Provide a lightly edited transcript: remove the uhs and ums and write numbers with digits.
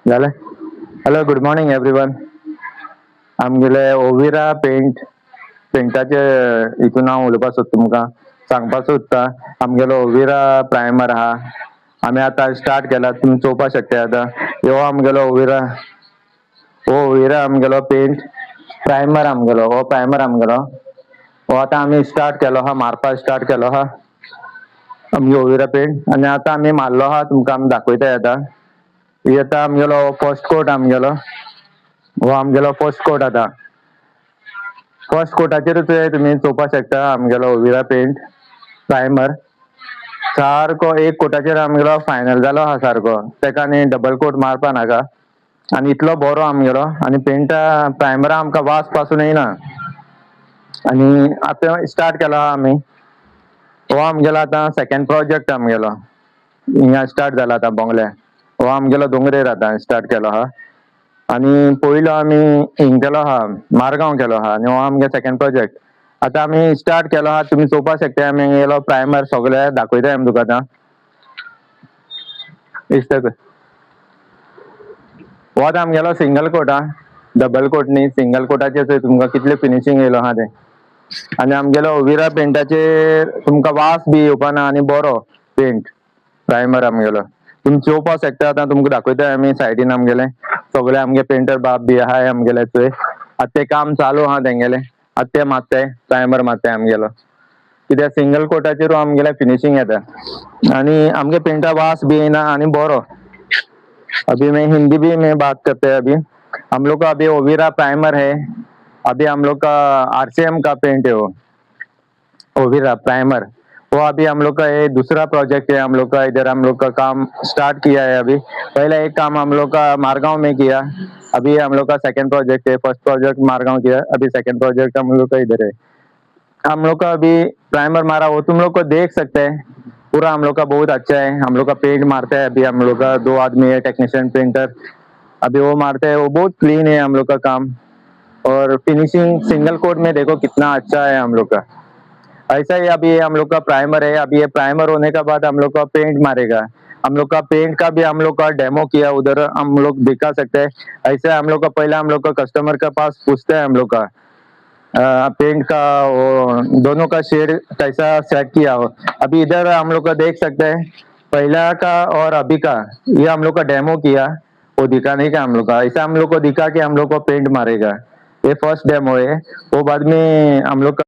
झालं. Hello, good morning everyone. आमगेले ओविरा पेंटाचे हितून हांव उलोवपाक सोदता तुमकां सांगपाक सोदता. आमगेलो ओविरा प्रायमर आहा, आमी आतां स्टार्ट केला. तुमी चोवपाक शकता आतां. हो आमगेलो ओविरा, हो ओविरा आमगेलो पेंट प्रायमर आमगेलो. हो प्रायमर आमगेलो. हो आतां आमी स्टार्ट केलो आहा, मारपाक स्टार्ट केलो आहा आमगे ओविरा पेंट. आनी आतां आमी मारलो आहा, तुमकां आमी दाखयताय आतां. ही आतां आमगेलो फर्स्ट कोट आमगेलो. हो आमगेलो फर्स्ट कोट आतां. फर्स्ट कोटाचेरूच तुमी चोवपाक शकता आमगेलो ओविरा पेंट प्रायमर सारको एक कोटाचेर आमगेलो फायनल जालो आहा सारको. तेका आनी डबल कोट मारपा नाका. आनी इतलो बरो आमगेलो. आनी पेंटा प्रायमरा आमकां वास पासून येयना. आनी आतां स्टार्ट केलो आहा आमी. हो आमगेलो आतां सेकंड प्रोजेक्ट आमगेलो. हिंगा स्टार्ट जाला आतां बोंगले. हो आमगेलो दोंगरेर आतां स्टार्ट केलो आहा. आनी पयलो आमी हिंग केलो आहा, मारगांव केलो आहा. आनी हो आमगे सेकंड प्रोजेक्ट. आतां आमी स्टार्ट केलो आहा. तुमी चोवपाक शकता आमगेलो प्रायमर सगळे दाखयताय आमी तुका आतां. हो आतां आमगेलो सिंगल कोट हा, डबल कोट न्ही. सिंगल कोटाचेर चोय तुमकां कितले फिनिशींग येयलो आहा तें. आनी आमगेलो ओविरा पेंटाचेर तुमकां वास बी येवपाना आनी बरो पेंट प्रायमर आमगेलो. तुमी चोवपाक शकता आतां तुमकां दाखयताय आमी सायडीन आमगेले सगळे आमगे पेंटर बाब बी आहाय आमगेले चोय. आतां तें काम चालू आहा तेंगेलें. आतां ते मारताय प्रायमर मारताय आमगेलो. कित्याक सिंगल कोटाचेरू आमगेले फिनिशींग येता आनी आमगे पेंटा वास बी येयना आनी बरो. अभी मैं हिंदी भी में बात करते हैं. अभी हम लोग का अभी ओविरा प्राइमर है. अभी हम लोग का आरसीएम का पेंट है वो ओविरा प्राइमर. वो अभी हम लोग का ये दूसरा प्रोजेक्ट है. हम लोग का इधर हम लोग का काम स्टार्ट किया है. अभी पहले एक काम हम लोग का मारगांव में किया. अभी हम लोग का सेकंड प्रोजेक्ट है. फर्स्ट प्रोजेक्ट मारगांव किया, अभी सेकंड प्रोजेक्ट हम लोग का इधर है. हम लोग का अभी प्राइमर मारा वो तुम लोग को देख सकते हैं. पूरा हम लोग का बहुत अच्छा है. हम लोग का पेंट मारता है. अभी हम लोग का 2 आदमी है टेक्नीशियन पेंटर. अभी वो मारते हैं. वो बहुत क्लीन है हम लोग का काम. और फिनिशिंग सिंगल कोट में देखो कितना अच्छा है हम लोग का. ऐसा ही अभी हम लोग का प्राइमर है. अभी ये प्राइमर होने के बाद हम लोग का पेंट मारेगा. हम लोग का पेंट का भी हम लोग का डेमो किया, उधर हम लोग दिखा सकते हैं. ऐसे हम लोग का पहले हम लोग का कस्टमर के पास पूछते हैं हम लोग का पेंट का वो दोनों का शेड कैसा सेट किया हो. अभी इधर हम लोग का देख सकते हैं पहला का और अभी का. ये हम लोग का डेमो किया, वो दिखा नहीं का हम लोग का. ऐसा हम लोग को दिखा कि हम लोग को पेंट मारेगा. ये फर्स्ट डेमो है. वो बाद में हम लोग